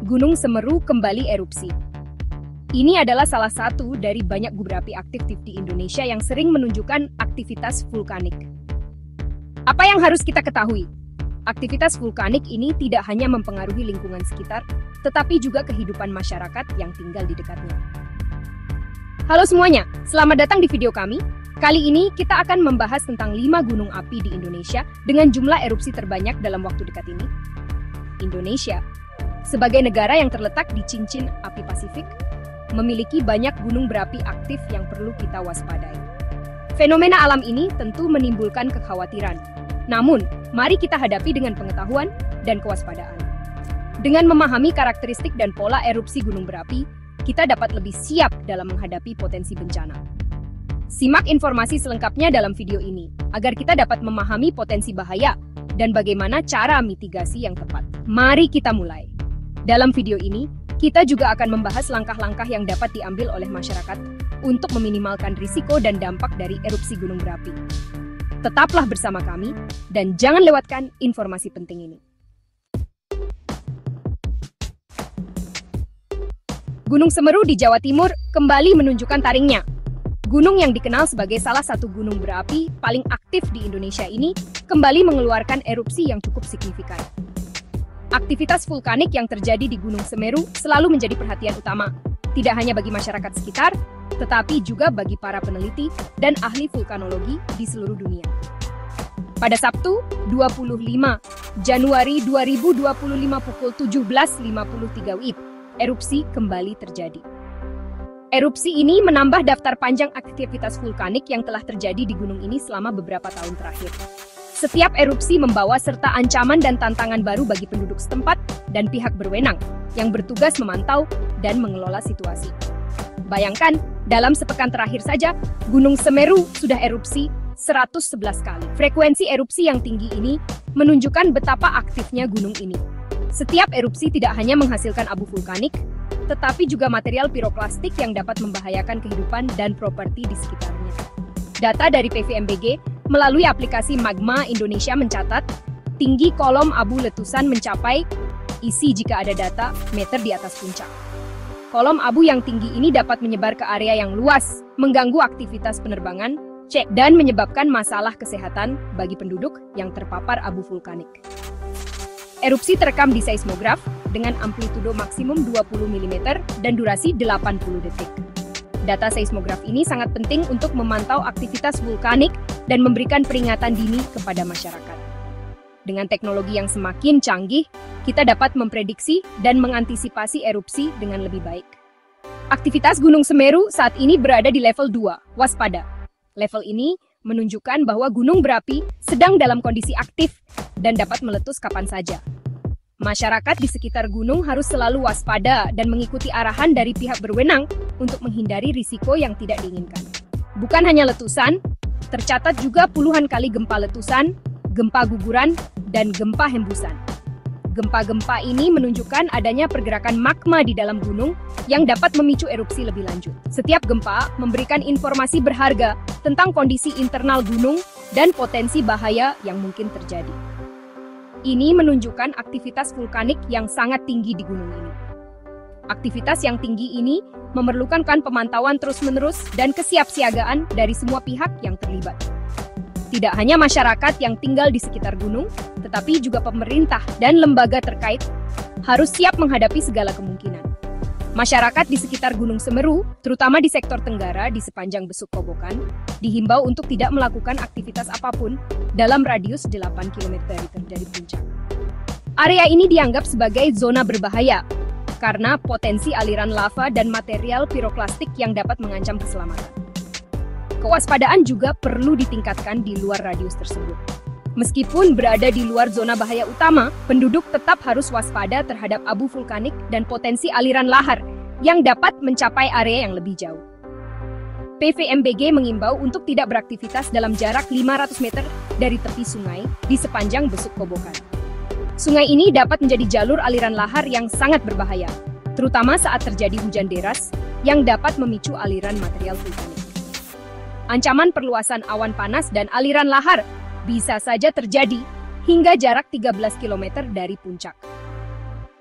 Gunung Semeru kembali erupsi. Ini adalah salah satu dari banyak berapi aktif di Indonesia yang sering menunjukkan aktivitas vulkanik. Apa yang harus kita ketahui? Aktivitas vulkanik ini tidak hanya mempengaruhi lingkungan sekitar, tetapi juga kehidupan masyarakat yang tinggal di dekatnya. Halo semuanya, selamat datang di video kami. Kali ini kita akan membahas tentang 5 gunung api di Indonesia dengan jumlah erupsi terbanyak dalam waktu dekat ini. Indonesia, sebagai negara yang terletak di cincin api Pasifik, memiliki banyak gunung berapi aktif yang perlu kita waspadai. Fenomena alam ini tentu menimbulkan kekhawatiran. Namun, mari kita hadapi dengan pengetahuan dan kewaspadaan. Dengan memahami karakteristik dan pola erupsi gunung berapi, kita dapat lebih siap dalam menghadapi potensi bencana. Simak informasi selengkapnya dalam video ini, agar kita dapat memahami potensi bahaya dan bagaimana cara mitigasi yang tepat. Mari kita mulai. Dalam video ini, kita juga akan membahas langkah-langkah yang dapat diambil oleh masyarakat untuk meminimalkan risiko dan dampak dari erupsi gunung berapi. Tetaplah bersama kami, dan jangan lewatkan informasi penting ini. Gunung Semeru di Jawa Timur kembali menunjukkan taringnya. Gunung yang dikenal sebagai salah satu gunung berapi paling aktif di Indonesia ini kembali mengeluarkan erupsi yang cukup signifikan. Aktivitas vulkanik yang terjadi di Gunung Semeru selalu menjadi perhatian utama, tidak hanya bagi masyarakat sekitar, tetapi juga bagi para peneliti dan ahli vulkanologi di seluruh dunia. Pada Sabtu, 25 Januari 2025 pukul 17.53 WIB, erupsi kembali terjadi. Erupsi ini menambah daftar panjang aktivitas vulkanik yang telah terjadi di gunung ini selama beberapa tahun terakhir. Setiap erupsi membawa serta ancaman dan tantangan baru bagi penduduk setempat dan pihak berwenang yang bertugas memantau dan mengelola situasi. Bayangkan, dalam sepekan terakhir saja, Gunung Semeru sudah erupsi 111 kali. Frekuensi erupsi yang tinggi ini menunjukkan betapa aktifnya gunung ini. Setiap erupsi tidak hanya menghasilkan abu vulkanik, tetapi juga material piroklastik yang dapat membahayakan kehidupan dan properti di sekitarnya. Data dari PVMBG melalui aplikasi Magma Indonesia mencatat, tinggi kolom abu letusan mencapai isi jika ada data meter di atas puncak. Kolom abu yang tinggi ini dapat menyebar ke area yang luas, mengganggu aktivitas penerbangan, dan menyebabkan masalah kesehatan bagi penduduk yang terpapar abu vulkanik. Erupsi terekam di seismograf dengan amplitudo maksimum 20 mm dan durasi 80 detik. Data seismograf ini sangat penting untuk memantau aktivitas vulkanik dan memberikan peringatan dini kepada masyarakat. Dengan teknologi yang semakin canggih, kita dapat memprediksi dan mengantisipasi erupsi dengan lebih baik. Aktivitas Gunung Semeru saat ini berada di level 2, waspada. Level ini menunjukkan bahwa gunung berapi sedang dalam kondisi aktif dan dapat meletus kapan saja. Masyarakat di sekitar gunung harus selalu waspada dan mengikuti arahan dari pihak berwenang untuk menghindari risiko yang tidak diinginkan. Bukan hanya letusan, tercatat juga puluhan kali gempa letusan, gempa guguran, dan gempa hembusan. Gempa-gempa ini menunjukkan adanya pergerakan magma di dalam gunung yang dapat memicu erupsi lebih lanjut. Setiap gempa memberikan informasi berharga tentang kondisi internal gunung dan potensi bahaya yang mungkin terjadi. Ini menunjukkan aktivitas vulkanik yang sangat tinggi di gunung ini. Aktivitas yang tinggi ini memerlukan pemantauan terus-menerus dan kesiapsiagaan dari semua pihak yang terlibat. Tidak hanya masyarakat yang tinggal di sekitar gunung, tetapi juga pemerintah dan lembaga terkait harus siap menghadapi segala kemungkinan. Masyarakat di sekitar Gunung Semeru, terutama di sektor tenggara di sepanjang Besuk Kobokan, dihimbau untuk tidak melakukan aktivitas apapun dalam radius 8 km dari puncak. Area ini dianggap sebagai zona berbahaya karena potensi aliran lava dan material piroklastik yang dapat mengancam keselamatan. Kewaspadaan juga perlu ditingkatkan di luar radius tersebut. Meskipun berada di luar zona bahaya utama, penduduk tetap harus waspada terhadap abu vulkanik dan potensi aliran lahar yang dapat mencapai area yang lebih jauh. PVMBG mengimbau untuk tidak beraktivitas dalam jarak 500 meter dari tepi sungai di sepanjang Besuk Kobokan. Sungai ini dapat menjadi jalur aliran lahar yang sangat berbahaya, terutama saat terjadi hujan deras yang dapat memicu aliran material vulkanik. Ancaman perluasan awan panas dan aliran lahar bisa saja terjadi hingga jarak 13 km dari puncak.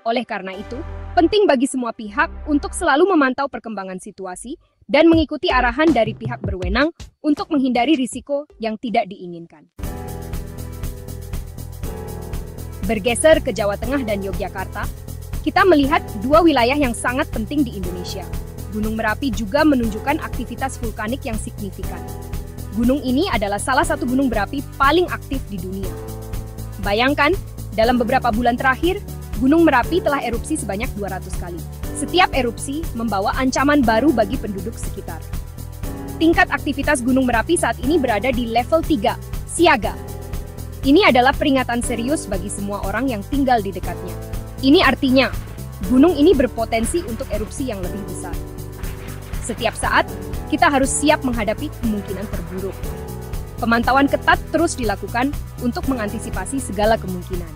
Oleh karena itu, Penting bagi semua pihak untuk selalu memantau perkembangan situasi dan mengikuti arahan dari pihak berwenang untuk menghindari risiko yang tidak diinginkan. Bergeser ke Jawa Tengah dan Yogyakarta, kita melihat dua wilayah yang sangat penting di Indonesia. Gunung Merapi juga menunjukkan aktivitas vulkanik yang signifikan. Gunung ini adalah salah satu gunung berapi paling aktif di dunia. Bayangkan, dalam beberapa bulan terakhir, Gunung Merapi telah erupsi sebanyak 200 kali. Setiap erupsi membawa ancaman baru bagi penduduk sekitar. Tingkat aktivitas Gunung Merapi saat ini berada di level 3, siaga. Ini adalah peringatan serius bagi semua orang yang tinggal di dekatnya. Ini artinya, gunung ini berpotensi untuk erupsi yang lebih besar. Setiap saat, kita harus siap menghadapi kemungkinan terburuk. Pemantauan ketat terus dilakukan untuk mengantisipasi segala kemungkinan.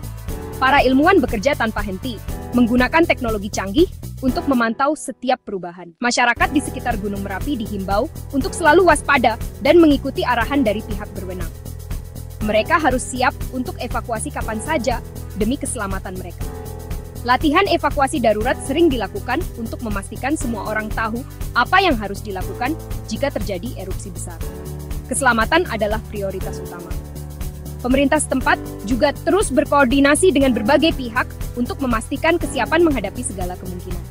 Para ilmuwan bekerja tanpa henti, menggunakan teknologi canggih untuk memantau setiap perubahan. Masyarakat di sekitar Gunung Merapi dihimbau untuk selalu waspada dan mengikuti arahan dari pihak berwenang. Mereka harus siap untuk evakuasi kapan saja demi keselamatan mereka. Latihan evakuasi darurat sering dilakukan untuk memastikan semua orang tahu apa yang harus dilakukan jika terjadi erupsi besar. Keselamatan adalah prioritas utama. Pemerintah setempat juga terus berkoordinasi dengan berbagai pihak untuk memastikan kesiapan menghadapi segala kemungkinan.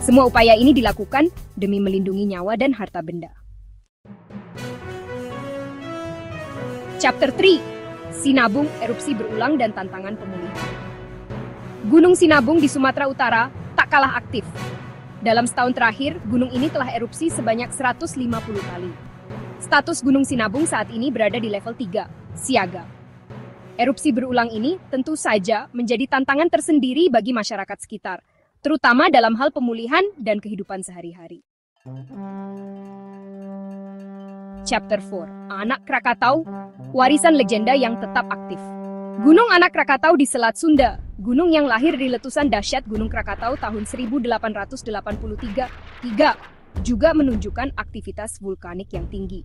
Semua upaya ini dilakukan demi melindungi nyawa dan harta benda. Chapter 3: Sinabung, erupsi berulang dan tantangan pemulihan. Gunung Sinabung di Sumatera Utara tak kalah aktif. Dalam setahun terakhir, gunung ini telah erupsi sebanyak 150 kali. Status Gunung Sinabung saat ini berada di level 3, siaga. Erupsi berulang ini tentu saja menjadi tantangan tersendiri bagi masyarakat sekitar, terutama dalam hal pemulihan dan kehidupan sehari-hari. Chapter 4: Anak Krakatau, warisan legenda yang tetap aktif. Gunung Anak Krakatau di Selat Sunda, gunung yang lahir dari letusan dahsyat Gunung Krakatau tahun 1883, juga menunjukkan aktivitas vulkanik yang tinggi.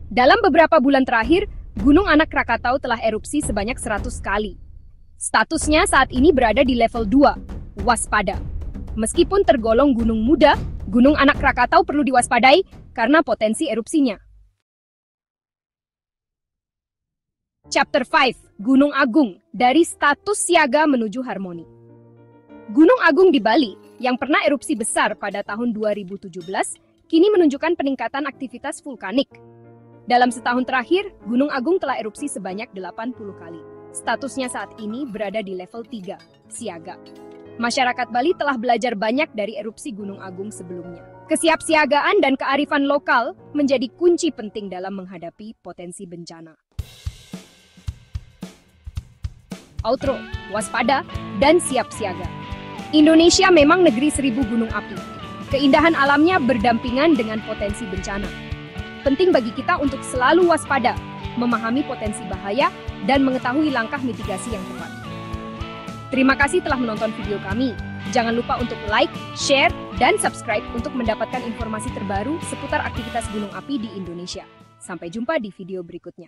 Dalam beberapa bulan terakhir, Gunung Anak Krakatau telah erupsi sebanyak 100 kali. Statusnya saat ini berada di level 2, waspada. Meskipun tergolong gunung muda, Gunung Anak Krakatau perlu diwaspadai karena potensi erupsinya. Chapter 5: Gunung Agung, dari status siaga menuju harmoni. Gunung Agung di Bali, yang pernah erupsi besar pada tahun 2017, kini menunjukkan peningkatan aktivitas vulkanik. Dalam setahun terakhir, Gunung Agung telah erupsi sebanyak 80 kali. Statusnya saat ini berada di level 3, siaga. Masyarakat Bali telah belajar banyak dari erupsi Gunung Agung sebelumnya. Kesiapsiagaan dan kearifan lokal menjadi kunci penting dalam menghadapi potensi bencana. Outro, waspada, dan siap siaga. Indonesia memang negeri 1000 gunung api. Keindahan alamnya berdampingan dengan potensi bencana. Penting bagi kita untuk selalu waspada, memahami potensi bahaya, dan mengetahui langkah mitigasi yang tepat. Terima kasih telah menonton video kami. Jangan lupa untuk like, share, dan subscribe untuk mendapatkan informasi terbaru seputar aktivitas gunung api di Indonesia. Sampai jumpa di video berikutnya.